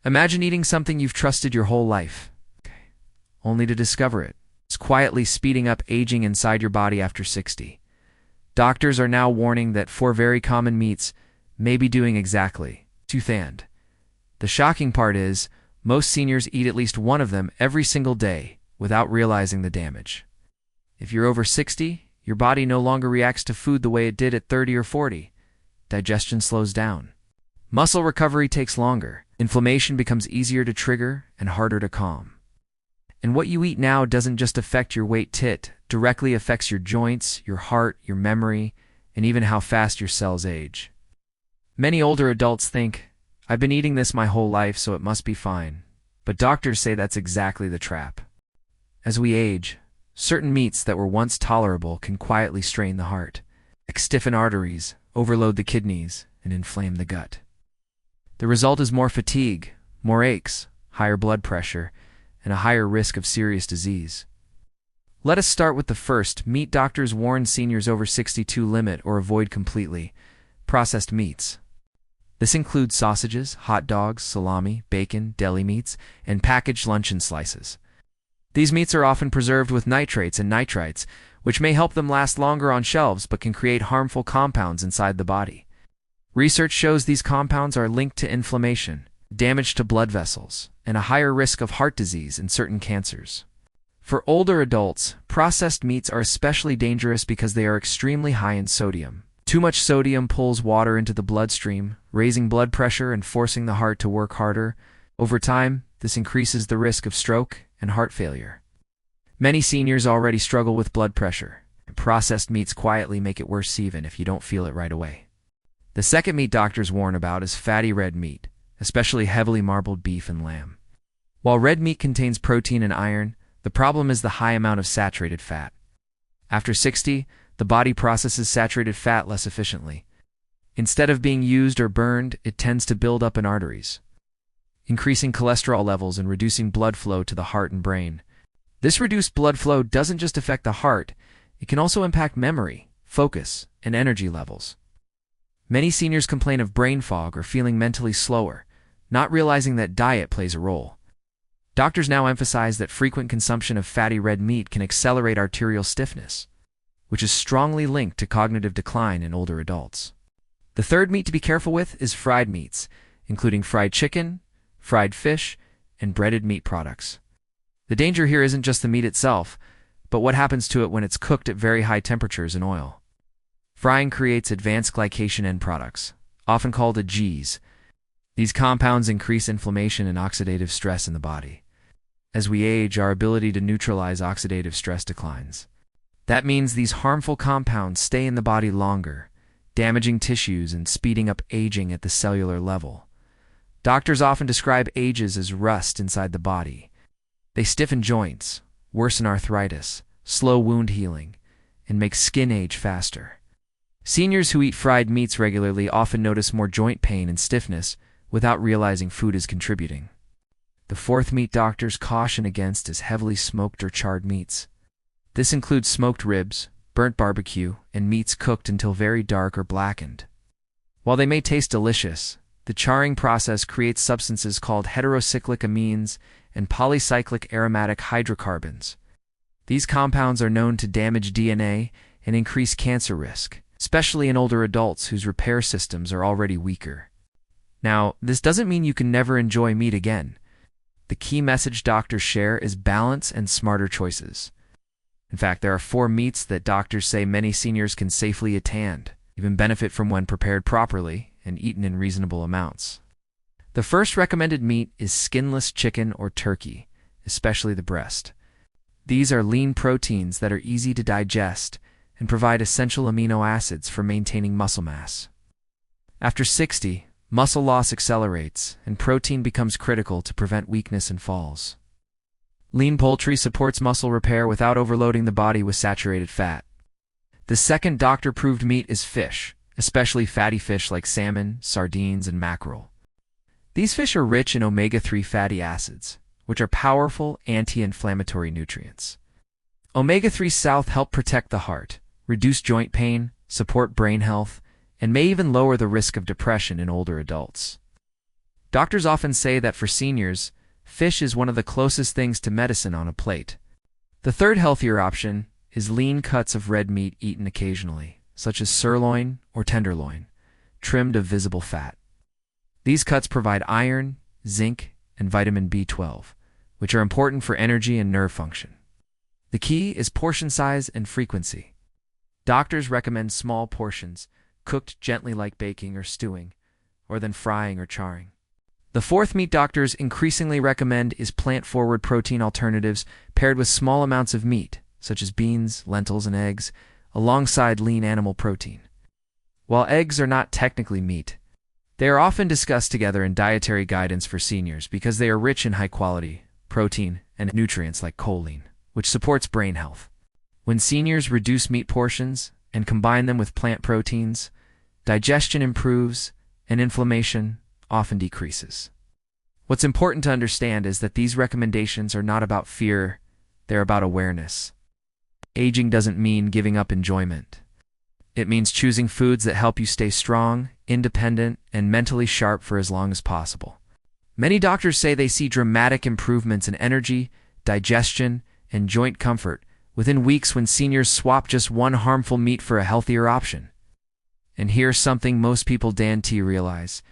Imagine eating something you've trusted your whole life, only to discover it's quietly speeding up aging inside your body after 60. Doctors are now warning that 4 very common meats may be doing exactly to and. The shocking part is, most seniors eat at least one of them every single day without realizing the damage. If you're over 60, your body no longer reacts to food the way it did at 30 or 40. Digestion slows down. Muscle recovery takes longer. Inflammation becomes easier to trigger and harder to calm. And what you eat now doesn't just affect your weight, it directly affects your joints, your heart, your memory, and even how fast your cells age. Many older adults think, I've been eating this my whole life, so it must be fine. But doctors say that's exactly the trap. As we age, certain meats that were once tolerable can quietly strain the heart, stiffen arteries, overload the kidneys, and inflame the gut. The result is more fatigue, more aches, higher blood pressure, and a higher risk of serious disease. Let us start with the first meat doctors warn seniors over 60 to limit or avoid completely: processed meats. This includes sausages, hot dogs, salami, bacon, deli meats, and packaged luncheon slices. These meats are often preserved with nitrates and nitrites, which may help them last longer on shelves but can create harmful compounds inside the body. Research shows these compounds are linked to inflammation, damage to blood vessels, and a higher risk of heart disease and certain cancers. For older adults, processed meats are especially dangerous because they are extremely high in sodium. Too much sodium pulls water into the bloodstream, raising blood pressure and forcing the heart to work harder. Over time, this increases the risk of stroke and heart failure. Many seniors already struggle with blood pressure, and processed meats quietly make it worse even if you don't feel it right away. The second meat doctors warn about is fatty red meat, especially heavily marbled beef and lamb. While red meat contains protein and iron, the problem is the high amount of saturated fat. After 60, the body processes saturated fat less efficiently. Instead of being used or burned, it tends to build up in arteries, increasing cholesterol levels and reducing blood flow to the heart and brain. This reduced blood flow doesn't just affect the heart, it can also impact memory, focus, and energy levels. Many seniors complain of brain fog or feeling mentally slower, not realizing that diet plays a role. Doctors now emphasize that frequent consumption of fatty red meat can accelerate arterial stiffness, which is strongly linked to cognitive decline in older adults. The third meat to be careful with is fried meats, including fried chicken, fried fish, and breaded meat products. The danger here isn't just the meat itself, but what happens to it when it's cooked at very high temperatures in oil. Frying creates advanced glycation end products, often called AGEs. These compounds increase inflammation and oxidative stress in the body. As we age, our ability to neutralize oxidative stress declines. That means these harmful compounds stay in the body longer, damaging tissues and speeding up aging at the cellular level. Doctors often describe AGEs as rust inside the body. They stiffen joints, worsen arthritis, slow wound healing, and make skin age faster. Seniors who eat fried meats regularly often notice more joint pain and stiffness without realizing food is contributing. The fourth meat doctors caution against is heavily smoked or charred meats. This includes smoked ribs, burnt barbecue, and meats cooked until very dark or blackened. While they may taste delicious, the charring process creates substances called heterocyclic amines and polycyclic aromatic hydrocarbons. These compounds are known to damage DNA and increase cancer risk, especially in older adults whose repair systems are already weaker. Now, this doesn't mean you can never enjoy meat again. The key message doctors share is balance and smarter choices. In fact, there are 4 meats that doctors say many seniors can safely attend, even benefit from when prepared properly and eaten in reasonable amounts. The first recommended meat is skinless chicken or turkey, especially the breast. These are lean proteins that are easy to digest and provide essential amino acids for maintaining muscle mass. After 60, muscle loss accelerates, and protein becomes critical to prevent weakness and falls. Lean poultry supports muscle repair without overloading the body with saturated fat. The second doctor-approved meat is fish, especially fatty fish like salmon, sardines, and mackerel. These fish are rich in omega-3 fatty acids, which are powerful anti-inflammatory nutrients. Omega-3 help protect the heart, reduce joint pain, support brain health, and may even lower the risk of depression in older adults. Doctors often say that for seniors, fish is one of the closest things to medicine on a plate. The third healthier option is lean cuts of red meat eaten occasionally, such as sirloin or tenderloin, trimmed of visible fat. These cuts provide iron, zinc, and vitamin B12, which are important for energy and nerve function. The key is portion size and frequency. Doctors recommend small portions, cooked gently like baking or stewing, or then frying or charring. The fourth meat doctors increasingly recommend is plant-forward protein alternatives paired with small amounts of meat, such as beans, lentils, and eggs, alongside lean animal protein. While eggs are not technically meat, they are often discussed together in dietary guidance for seniors because they are rich in high-quality protein and nutrients like choline, which supports brain health. When seniors reduce meat portions and combine them with plant proteins, digestion improves and inflammation often decreases. What's important to understand is that these recommendations are not about fear, they're about awareness. Aging doesn't mean giving up enjoyment. It means choosing foods that help you stay strong, independent, and mentally sharp for as long as possible. Many doctors say they see dramatic improvements in energy, digestion, and joint comfort within weeks when seniors swap just one harmful meat for a healthier option. And here's something most people don't realize.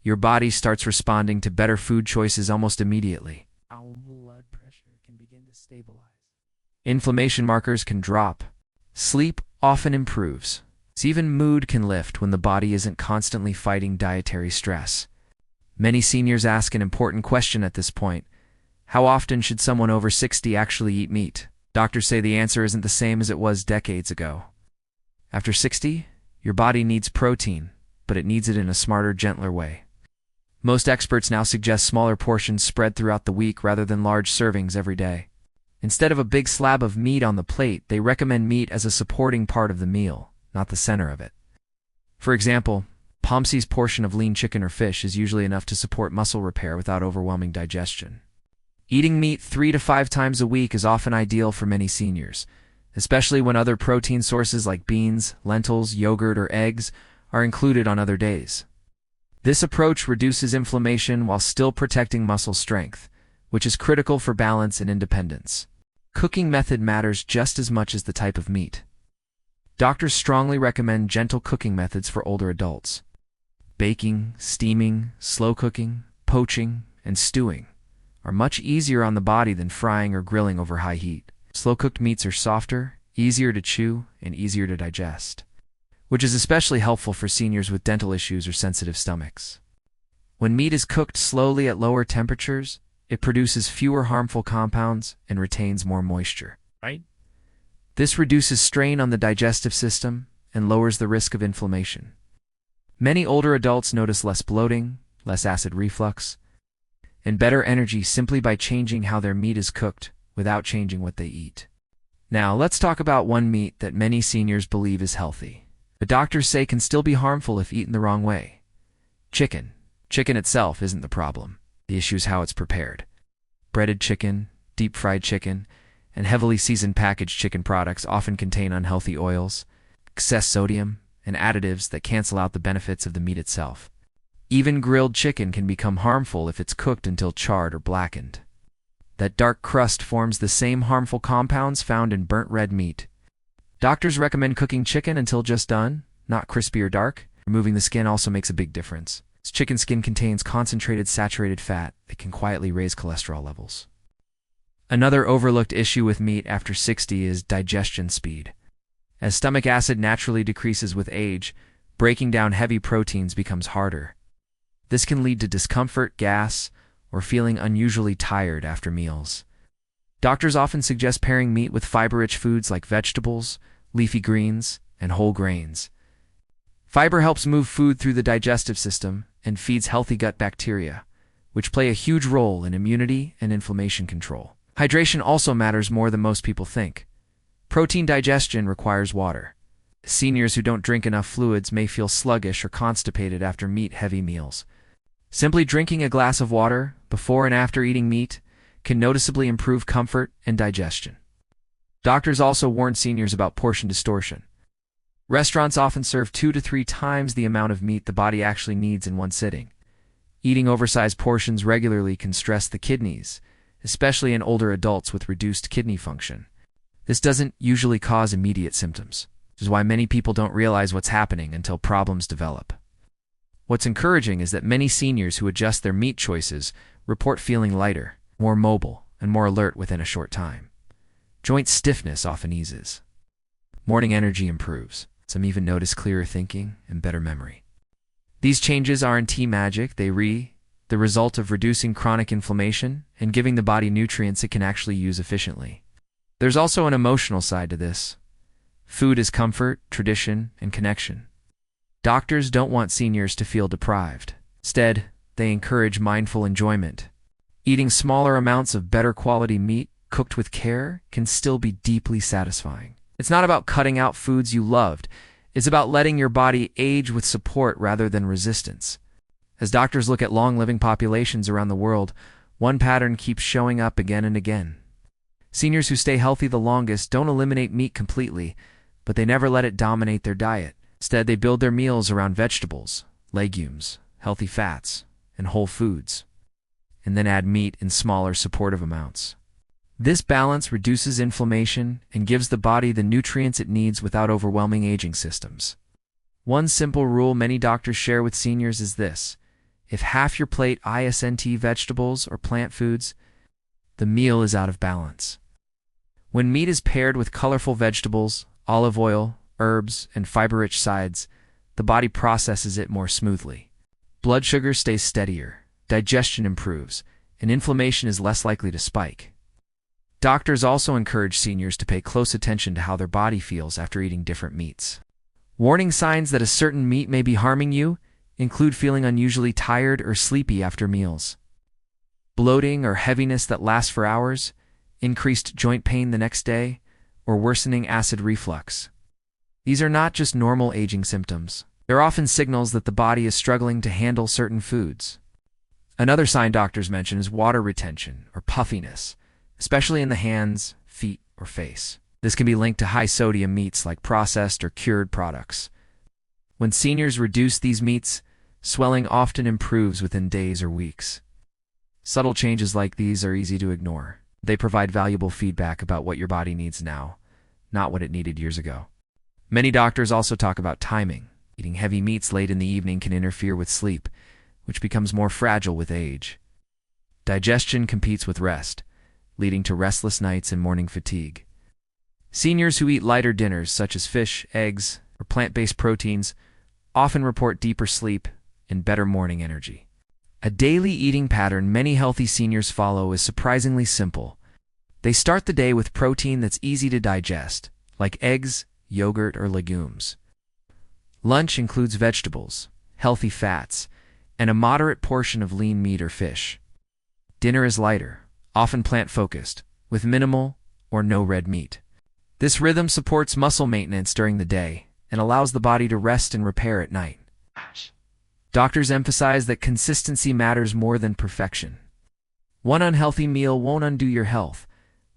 Your body starts responding to better food choices almost immediately. Our blood pressure can begin to stabilize. Inflammation markers can drop. Sleep often improves. Even mood can lift when the body isn't constantly fighting dietary stress. Many seniors ask an important question at this point. How often should someone over 60 actually eat meat? Doctors say the answer isn't the same as it was decades ago. After 60, your body needs protein, but it needs it in a smarter, gentler way. Most experts now suggest smaller portions spread throughout the week rather than large servings every day. Instead of a big slab of meat on the plate, they recommend meat as a supporting part of the meal, not the center of it. For example, Pomsey's portion of lean chicken or fish is usually enough to support muscle repair without overwhelming digestion. Eating meat 3 to 5 times a week is often ideal for many seniors, especially when other protein sources like beans, lentils, yogurt, or eggs are included on other days. This approach reduces inflammation while still protecting muscle strength, which is critical for balance and independence. Cooking method matters just as much as the type of meat. Doctors strongly recommend gentle cooking methods for older adults. Baking, steaming, slow cooking, poaching, and stewing are much easier on the body than frying or grilling over high heat. Slow-cooked meats are softer, easier to chew, and easier to digest, which is especially helpful for seniors with dental issues or sensitive stomachs. When meat is cooked slowly at lower temperatures, it produces fewer harmful compounds and retains more moisture. Right? This reduces strain on the digestive system and lowers the risk of inflammation. Many older adults notice less bloating, less acid reflux, and better energy simply by changing how their meat is cooked without changing what they eat. Now, let's talk about one meat that many seniors believe is healthy, but doctors say can still be harmful if eaten the wrong way. Chicken. Chicken itself isn't the problem. The issue is how it's prepared. Breaded chicken, deep-fried chicken, and heavily seasoned packaged chicken products often contain unhealthy oils, excess sodium, and additives that cancel out the benefits of the meat itself. Even grilled chicken can become harmful if it's cooked until charred or blackened. That dark crust forms the same harmful compounds found in burnt red meat. Doctors recommend cooking chicken until just done, not crispy or dark. Removing the skin also makes a big difference. Chicken skin contains concentrated saturated fat that can quietly raise cholesterol levels. Another overlooked issue with meat after 60 is digestion speed. As stomach acid naturally decreases with age, breaking down heavy proteins becomes harder. This can lead to discomfort, gas, or feeling unusually tired after meals. Doctors often suggest pairing meat with fiber-rich foods like vegetables, leafy greens, and whole grains. Fiber helps move food through the digestive system and feeds healthy gut bacteria, which play a huge role in immunity and inflammation control. Hydration also matters more than most people think. Protein digestion requires water. Seniors who don't drink enough fluids may feel sluggish or constipated after meat-heavy meals. Simply drinking a glass of water before and after eating meat can noticeably improve comfort and digestion. Doctors also warn seniors about portion distortion. Restaurants often serve 2 to 3 times the amount of meat the body actually needs in one sitting. Eating oversized portions regularly can stress the kidneys, especially in older adults with reduced kidney function. This doesn't usually cause immediate symptoms, which is why many people don't realize what's happening until problems develop. What's encouraging is that many seniors who adjust their meat choices report feeling lighter, more mobile, and more alert within a short time. Joint stiffness often eases. Morning energy improves. Some even notice clearer thinking and better memory. These changes aren't magic, the result of reducing chronic inflammation and giving the body nutrients it can actually use efficiently. There's also an emotional side to this. Food is comfort, tradition, and connection. Doctors don't want seniors to feel deprived. Instead, they encourage mindful enjoyment. Eating smaller amounts of better quality meat, cooked with care, can still be deeply satisfying. It's not about cutting out foods you loved. It's about letting your body age with support rather than resistance. As doctors look at long-living populations around the world, one pattern keeps showing up again and again. Seniors who stay healthy the longest don't eliminate meat completely, but they never let it dominate their diet. Instead, they build their meals around vegetables, legumes, healthy fats, and whole foods, and then add meat in smaller, supportive amounts. This balance reduces inflammation and gives the body the nutrients it needs without overwhelming aging systems. One simple rule many doctors share with seniors is this: if half your plate isn't vegetables or plant foods, the meal is out of balance. When meat is paired with colorful vegetables, olive oil, herbs, and fiber-rich sides, the body processes it more smoothly. Blood sugar stays steadier, digestion improves, and inflammation is less likely to spike. Doctors also encourage seniors to pay close attention to how their body feels after eating different meats. Warning signs that a certain meat may be harming you include feeling unusually tired or sleepy after meals, bloating or heaviness that lasts for hours, increased joint pain the next day, or worsening acid reflux. These are not just normal aging symptoms. They're often signals that the body is struggling to handle certain foods. Another sign doctors mention is water retention or puffiness, especially in the hands, feet, or face. This can be linked to high-sodium meats like processed or cured products. When seniors reduce these meats, swelling often improves within days or weeks. Subtle changes like these are easy to ignore. They provide valuable feedback about what your body needs now, not what it needed years ago. Many doctors also talk about timing. Eating heavy meats late in the evening can interfere with sleep, which becomes more fragile with age. Digestion competes with rest, leading to restless nights and morning fatigue. Seniors who eat lighter dinners, such as fish, eggs, or plant-based proteins, often report deeper sleep and better morning energy. A daily eating pattern many healthy seniors follow is surprisingly simple. They start the day with protein that's easy to digest, like eggs, yogurt, or legumes. Lunch includes vegetables, healthy fats, and a moderate portion of lean meat or fish. Dinner is lighter, often plant-focused, with minimal or no red meat. This rhythm supports muscle maintenance during the day and allows the body to rest and repair at night. Doctors emphasize that consistency matters more than perfection. One unhealthy meal won't undo your health,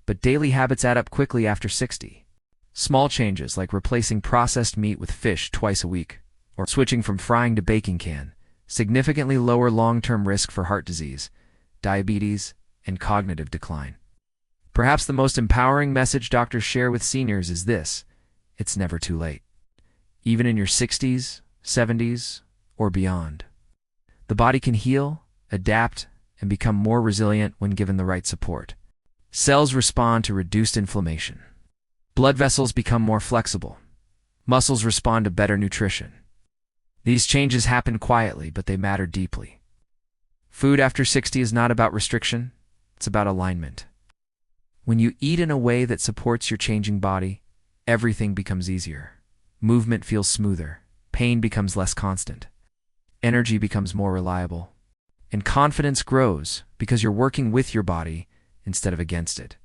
but daily habits add up quickly after 60. Small changes like replacing processed meat with fish twice a week or switching from frying to baking can significantly lower long-term risk for heart disease, diabetes, and cognitive decline. Perhaps the most empowering message doctors share with seniors is this: it's never too late. Even in your 60s, 70s, or beyond, the body can heal, adapt, and become more resilient when given the right support. Cells respond to reduced inflammation. Blood vessels become more flexible. Muscles respond to better nutrition. These changes happen quietly, but they matter deeply. Food after 60 is not about restriction, it's about alignment. When you eat in a way that supports your changing body, everything becomes easier. Movement feels smoother, pain becomes less constant, energy becomes more reliable, and confidence grows because you're working with your body instead of against it.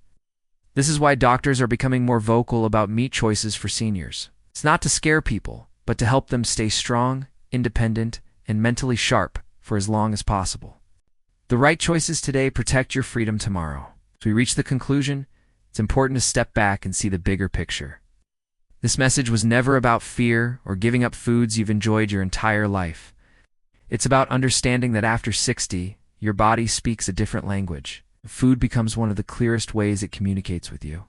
This is why doctors are becoming more vocal about meat choices for seniors. It's not to scare people, but to help them stay strong, independent, and mentally sharp for as long as possible. The right choices today protect your freedom tomorrow. As we reach the conclusion, it's important to step back and see the bigger picture. This message was never about fear or giving up foods you've enjoyed your entire life. It's about understanding that after 60, your body speaks a different language. Food becomes one of the clearest ways it communicates with you.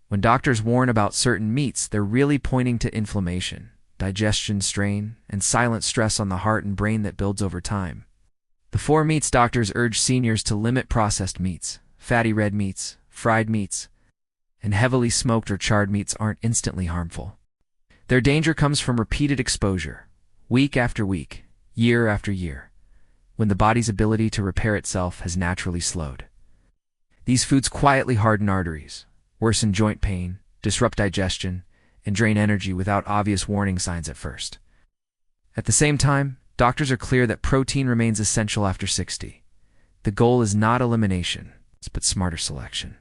When doctors warn about certain meats, they're really pointing to inflammation, digestion strain, and silent stress on the heart and brain that builds over time. The 4 meats doctors urge seniors to limit: processed meats, fatty red meats, fried meats, and heavily smoked or charred meats aren't instantly harmful. Their danger comes from repeated exposure, week after week, year after year, when the body's ability to repair itself has naturally slowed. These foods quietly harden arteries, worsen joint pain, disrupt digestion, and drain energy without obvious warning signs at first. At the same time, doctors are clear that protein remains essential after 60. The goal is not elimination, but smarter selection.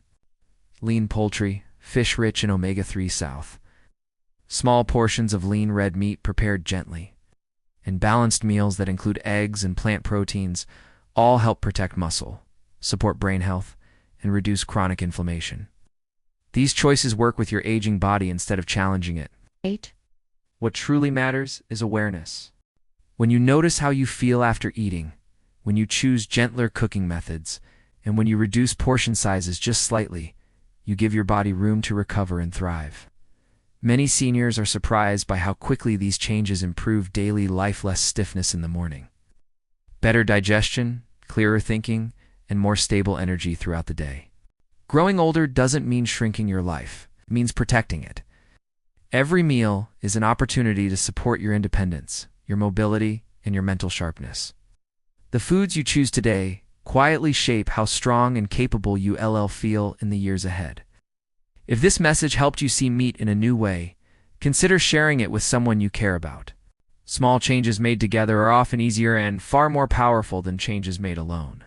Lean poultry, fish rich in omega-3 south, small portions of lean red meat prepared gently, and balanced meals that include eggs and plant proteins all help protect muscle, support brain health, and reduce chronic inflammation. These choices work with your aging body instead of challenging it. 8. What truly matters is awareness. When you notice how you feel after eating, when you choose gentler cooking methods, and when you reduce portion sizes just slightly, you give your body room to recover and thrive. Many seniors are surprised by how quickly these changes improve daily life: less stiffness in the morning, better digestion, clearer thinking, and more stable energy throughout the day. Growing older doesn't mean shrinking your life. It means protecting it. Every meal is an opportunity to support your independence, your mobility, and your mental sharpness. The foods you choose today quietly shape how strong and capable you'll feel in the years ahead. If this message helped you see meat in a new way, consider sharing it with someone you care about. Small changes made together are often easier and far more powerful than changes made alone.